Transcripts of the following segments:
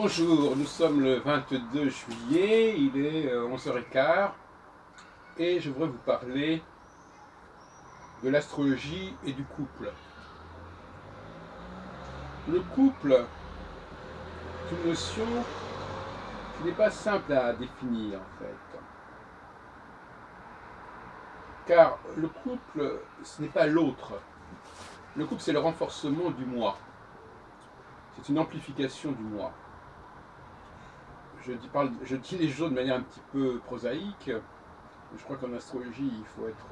Bonjour, nous sommes le 22 juillet, il est 11h15 et je voudrais vous parler de l'astrologie et du couple. Le couple est une notion qui n'est pas simple à définir en fait. Car le couple, ce n'est pas l'autre. Le couple, c'est le renforcement du moi. C'est une amplification du moi. Je dis les choses de manière un petit peu prosaïque. Je crois qu'en astrologie, il faut être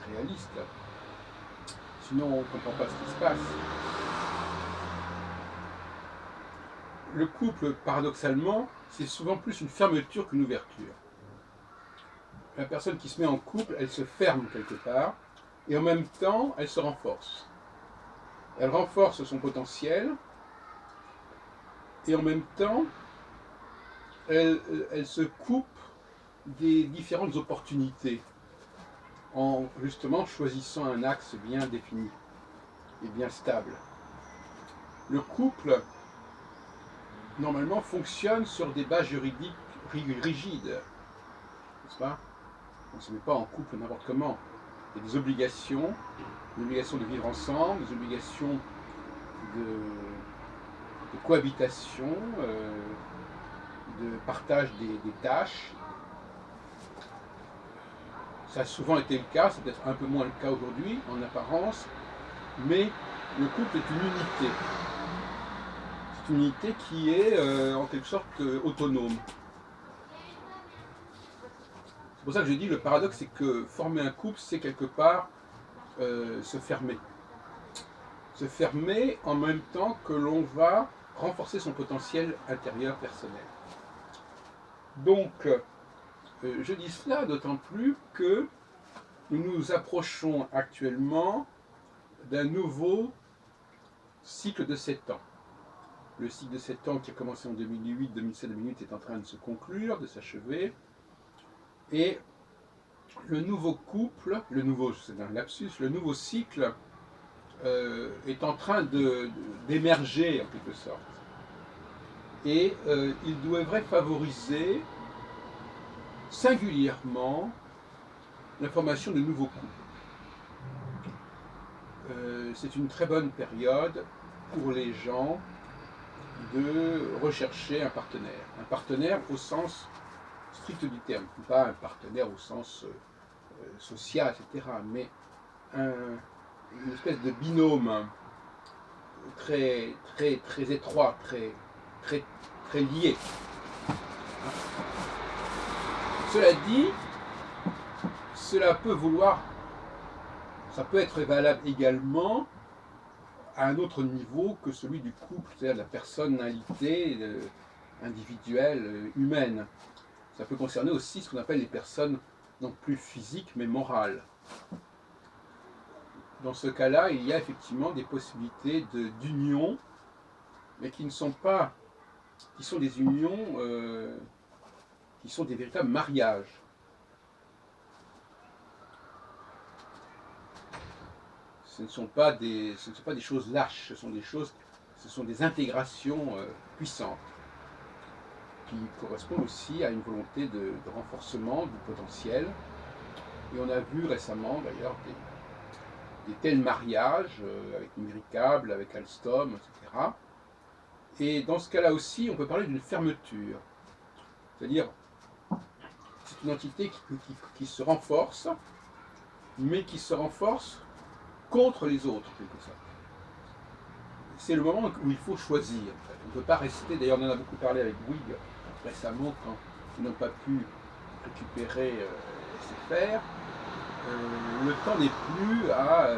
réaliste. Sinon, on ne comprend pas ce qui se passe. Le couple, paradoxalement, c'est souvent plus une fermeture qu'une ouverture. La personne qui se met en couple, elle se ferme quelque part, et en même temps, elle se renforce. Elle renforce son potentiel, et en même temps, elle se coupe des différentes opportunités, en justement choisissant un axe bien défini et bien stable. Le couple, normalement, fonctionne sur des bases juridiques rigides, n'est-ce pas? On ne se met pas en couple n'importe comment. Il y a des obligations de vivre ensemble, des obligations de cohabitation, de partage des tâches. Ça a souvent été le cas, c'est peut-être un peu moins le cas aujourd'hui en apparence, mais le couple est une unité. C'est une unité qui est en quelque sorte autonome. C'est pour ça que je dis le paradoxe, c'est que former un couple, c'est quelque part se fermer. Se fermer en même temps que l'on va renforcer son potentiel intérieur personnel. Donc, je dis cela d'autant plus que nous nous approchons actuellement d'un nouveau cycle de 7 ans. Le cycle de 7 ans qui a commencé en 2008, 2007, 2008 est en train de se conclure, de s'achever. Et le nouveau couple, c'est un lapsus, le nouveau cycle est en train d'émerger en quelque sorte. Et il devrait favoriser singulièrement la formation de nouveaux couples. C'est une très bonne période pour les gens de rechercher un partenaire. Un partenaire au sens strict du terme, pas un partenaire au sens social, etc., mais une espèce de binôme très, très, très étroit, très, très, très lié. Cela dit, cela peut ça peut être valable également à un autre niveau que celui du couple, c'est-à-dire de la personnalité individuelle, humaine. Ça peut concerner aussi ce qu'on appelle les personnes non plus physiques mais morales. Dans ce cas-là, il y a effectivement des possibilités d'union, mais qui ne sont pas, qui sont des unions, qui sont des véritables mariages. Ce ne sont pas des choses lâches, ce sont des intégrations puissantes qui correspondent aussi à une volonté de renforcement du potentiel. Et on a vu récemment d'ailleurs des tels mariages avec Numéricable, avec Alstom, etc. Et dans ce cas-là aussi, on peut parler d'une fermeture. C'est-à-dire, c'est une entité qui se renforce, mais qui se renforce contre les autres, en quelque sorte. C'est le moment où il faut choisir. En fait. On ne peut pas rester, d'ailleurs on en a beaucoup parlé avec Bouygues récemment, quand ils n'ont pas pu récupérer SFR. Le temps n'est plus à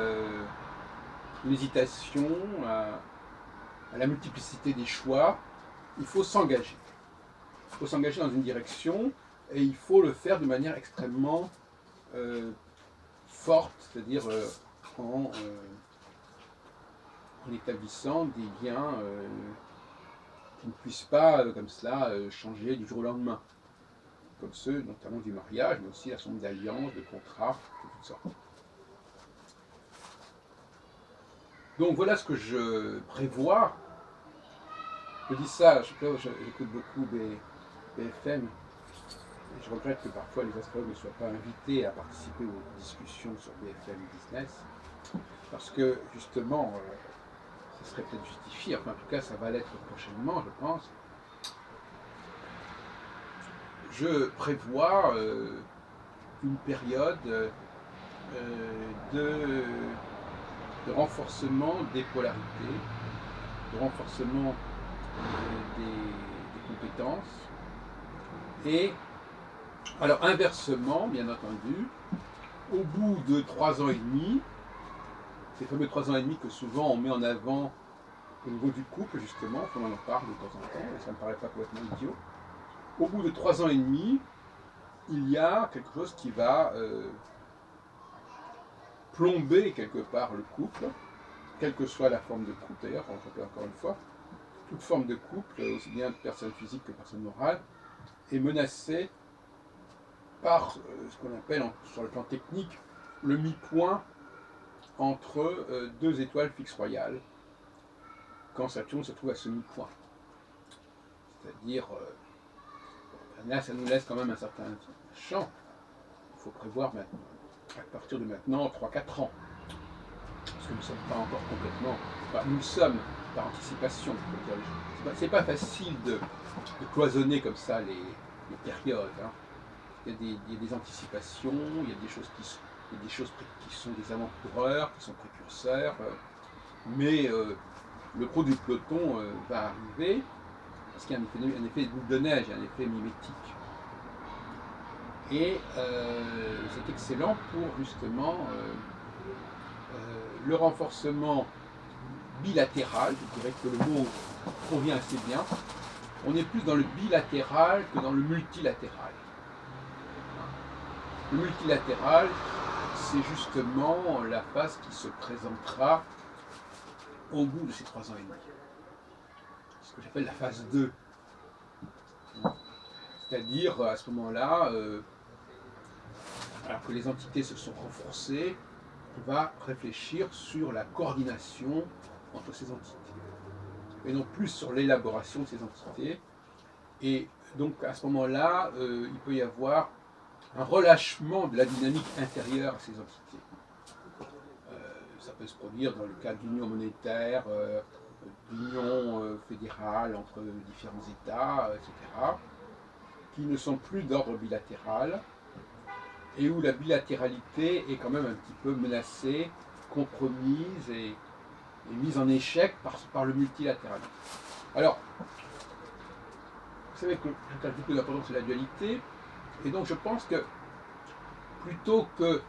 l'hésitation, à la multiplicité des choix. Il faut s'engager. Il faut s'engager dans une direction et il faut le faire de manière extrêmement forte, c'est-à-dire en établissant des liens qui ne puissent pas, comme cela, changer du jour au lendemain. Comme ceux, notamment du mariage, mais aussi la somme d'alliances, de contrats, de toutes sortes. Donc voilà ce que je prévois Je dis ça, j'écoute beaucoup BFM, et je regrette que parfois les astrologues ne soient pas invités à participer aux discussions sur BFM Business, parce que justement, ça serait peut-être justifié, enfin en tout cas ça va l'être prochainement, je pense. Je prévois une période de renforcement des polarités, de renforcement des compétences. Et alors inversement, bien entendu, au bout de 3 ans et demi, ces fameux 3 ans et demi que souvent on met en avant au niveau du couple, justement, comme on en parle de temps en temps, et ça ne me paraît pas complètement idiot, au bout de 3 ans et demi, il y a quelque chose qui va plomber quelque part le couple, quelle que soit la forme de couple d'ailleurs, on rappelle encore une fois, toute forme de couple, aussi bien de personne physique que de personne morale, est menacée par ce qu'on appelle sur le plan technique le mi-point entre deux étoiles fixes royales, quand Saturne se trouve à ce mi-point. C'est-à-dire, là ça nous laisse quand même un certain champ. Il faut prévoir maintenant, à partir de maintenant 3-4 ans. Parce que nous ne sommes pas encore complètement. Enfin, nous le sommes par anticipation. C'est pas facile de cloisonner comme ça les périodes. Hein. Il y a des anticipations, il y a des choses qui sont des avant-coureurs, qui sont précurseurs, mais le gros du peloton va arriver, parce qu'il y a un effet de boule de neige, un effet mimétique. Et c'est excellent pour justement le renforcement bilatéral, je dirais que le mot convient assez bien. On est plus dans le bilatéral que dans le multilatéral. Le multilatéral, c'est justement la phase qui se présentera au bout de ces 3 ans et demi. Ce que j'appelle la phase 2. C'est-à-dire, à ce moment-là, alors que les entités se sont renforcées, on va réfléchir sur la coordination entre ces entités. Et non plus sur l'élaboration de ces entités. Et donc, à ce moment-là, il peut y avoir un relâchement de la dynamique intérieure à ces entités. Ça peut se produire dans le cadre d'union monétaire, d'union fédérale entre différents États, etc., qui ne sont plus d'ordre bilatéral, et où la bilatéralité est quand même un petit peu menacée, compromise et mise en échec par le multilatéralisme. Alors, vous savez que j'attache beaucoup d'importance à la dualité, et donc je pense que plutôt que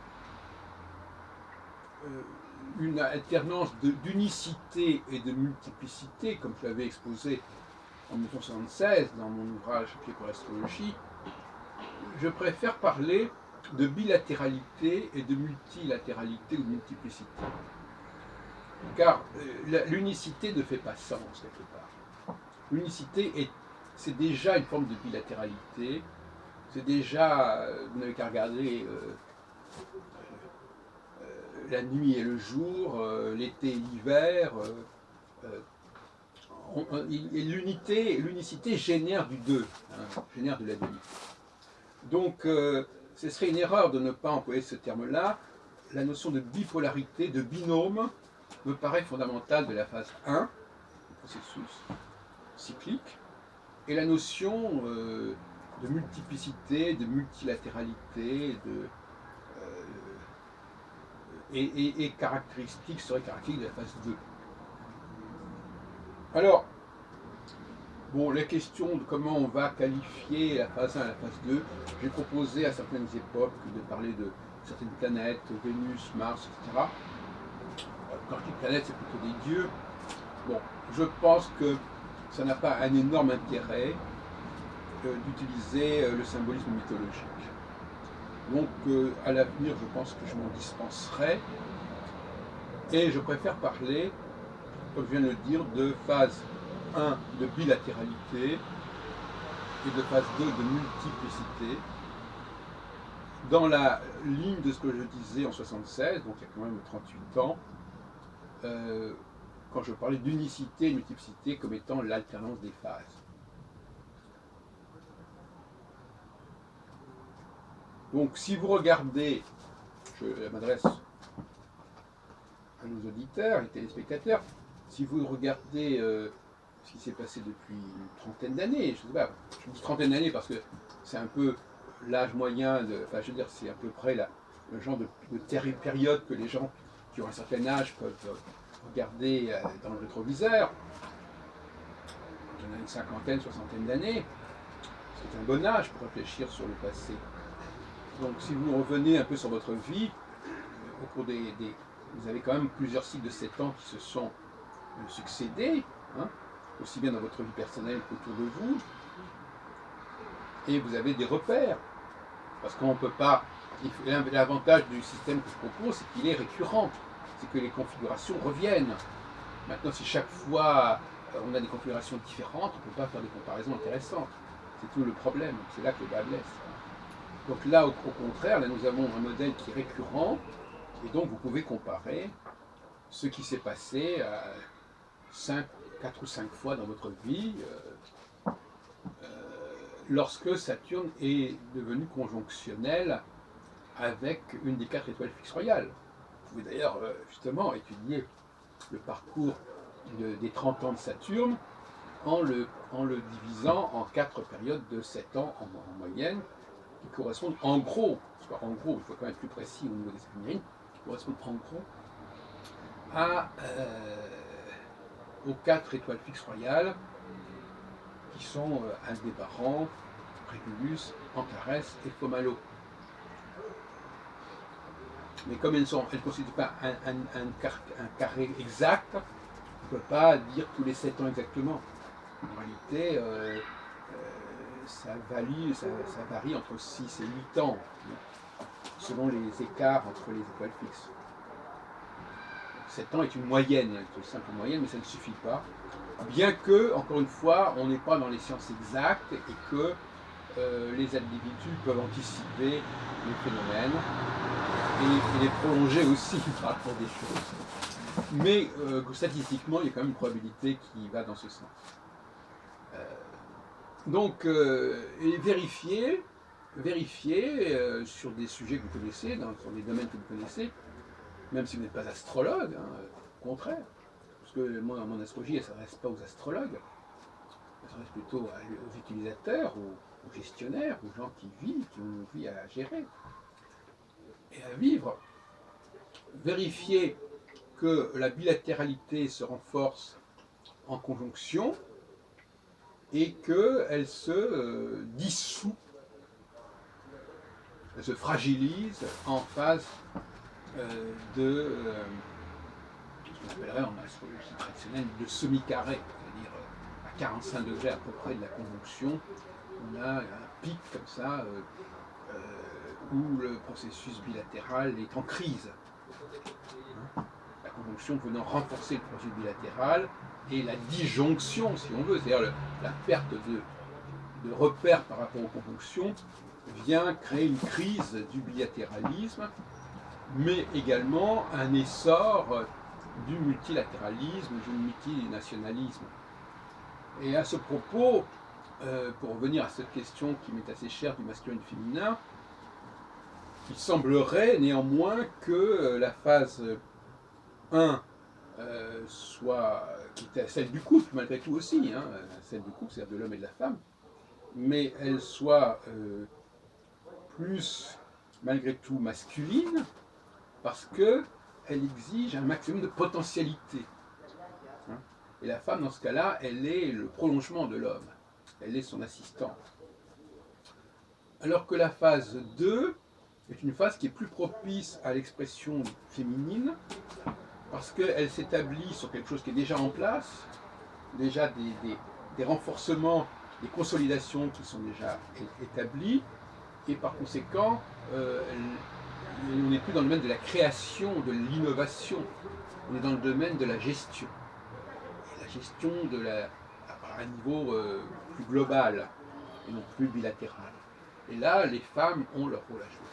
une alternance d'unicité et de multiplicité, comme je l'avais exposé en 1976 dans mon ouvrage Pied pour l'astrologie, je préfère parler de bilatéralité et de multilatéralité ou de multiplicité. Car l'unicité ne fait pas sens quelque part. L'unicité, c'est déjà une forme de bilatéralité, c'est déjà, vous n'avez qu'à regarder la nuit et le jour, l'été et l'hiver. L'unicité génère du deux, hein, génère de la dualité. Donc, ce serait une erreur de ne pas employer ce terme-là. La notion de bipolarité, de binôme, me paraît fondamentale de la phase 1, du processus cyclique, et la notion de multiplicité, de multilatéralité, et caractéristique serait caractéristique de la phase 2. Alors, bon, la question de comment on va qualifier la phase 1 et la phase 2, j'ai proposé à certaines époques de parler de certaines planètes, Vénus, Mars, etc. Quand je dis planètes, c'est plutôt des dieux. Bon, je pense que ça n'a pas un énorme intérêt d'utiliser le symbolisme mythologique. Donc, à l'avenir, je pense que je m'en dispenserai. Et je préfère parler, comme je viens de le dire, de phase 1 de bilatéralité et de phase 2 de multiplicité, dans la ligne de ce que je disais en 1976, donc il y a quand même 38 ans, quand je parlais d'unicité et de multiplicité comme étant l'alternance des phases. Donc si vous regardez, je m'adresse à nos auditeurs et téléspectateurs, si vous regardez ce qui s'est passé depuis une trentaine d'années, je sais pas, je dis trentaine d'années parce que c'est un peu l'âge moyen, enfin je veux dire c'est à peu près le genre de période que les gens qui ont un certain âge peuvent regarder dans le rétroviseur. On a une cinquantaine, soixantaine d'années, c'est un bon âge pour réfléchir sur le passé. Donc si vous revenez un peu sur votre vie, au cours vous avez quand même plusieurs cycles de 7 ans qui se sont succédés, hein, aussi bien dans votre vie personnelle qu'autour de vous, et vous avez des repères, parce qu'on ne peut pas, l'avantage du système que je propose, c'est qu'il est récurrent, c'est que les configurations reviennent. Maintenant, si chaque fois on a des configurations différentes, on ne peut pas faire des comparaisons intéressantes. C'est tout le problème, c'est là que le bas blesse. Donc là, au contraire, là, nous avons un modèle qui est récurrent, et donc vous pouvez comparer ce qui s'est passé 4 ou 5 fois dans votre vie lorsque Saturne est devenu conjonctionnel avec une des 4 étoiles fixes royales. Vous pouvez d'ailleurs justement étudier le parcours des 30 ans de Saturne en le divisant en 4 périodes de 7 ans en moyenne, qui correspondent en gros, parce qu'en gros, il faut quand même être plus précis au niveau des éphémérides, qui correspondent en gros aux 4 étoiles fixes royales qui sont Aldébaran, Régulus, Antares et Fomalhaut. Mais comme elles ne constituent pas un carré exact, on ne peut pas dire tous les 7 ans exactement. En réalité, ça varie entre 6 et 8 ans, selon les écarts entre les étoiles fixes. 7 ans est une moyenne, une simple moyenne, mais ça ne suffit pas. Bien que, encore une fois, on n'est pas dans les sciences exactes et que les individus peuvent anticiper les phénomènes et les prolonger aussi par rapport à des choses. Mais statistiquement, il y a quand même une probabilité qui va dans ce sens. Donc, et vérifier sur des sujets que vous connaissez, sur des domaines que vous connaissez, même si vous n'êtes pas astrologue, hein, au contraire. Parce que moi, mon astrologie, elle ne s'adresse pas aux astrologues, elle s'adresse plutôt aux utilisateurs, aux gestionnaires, aux gens qui vivent, qui ont une vie à gérer et à vivre. Vérifier que la bilatéralité se renforce en conjonction et qu'elle se dissout, elle se fragilise en phase de ce qu'on appellerait en astrologie traditionnelle de semi-carré, c'est-à-dire à 45 degrés à peu près de la conjonction, on a un pic comme ça où le processus bilatéral est en crise. La conjonction venant renforcer le processus bilatéral et la disjonction, si on veut, c'est-à-dire la perte de repères par rapport aux conjonctions, vient créer une crise du bilatéralisme, mais également un essor du multilatéralisme, du multinationalisme. Et à ce propos, pour revenir à cette question qui m'est assez chère du masculin et du féminin, il semblerait néanmoins que la phase 1 qui était celle du couple, malgré tout aussi, hein, celle du couple, c'est-à-dire de l'homme et de la femme, mais elle soit plus, malgré tout, masculine, parce qu'elle exige un maximum de potentialité. Hein. Et la femme, dans ce cas-là, elle est le prolongement de l'homme, elle est son assistante. Alors que la phase 2 est une phase qui est plus propice à l'expression féminine, parce qu'elle s'établit sur quelque chose qui est déjà en place, déjà des renforcements, des consolidations qui sont déjà établies, et par conséquent, on n'est plus dans le domaine de la création, de l'innovation, on est dans le domaine de la gestion. Et la gestion à un niveau plus global, et non plus bilatéral. Et là, les femmes ont leur rôle à jouer.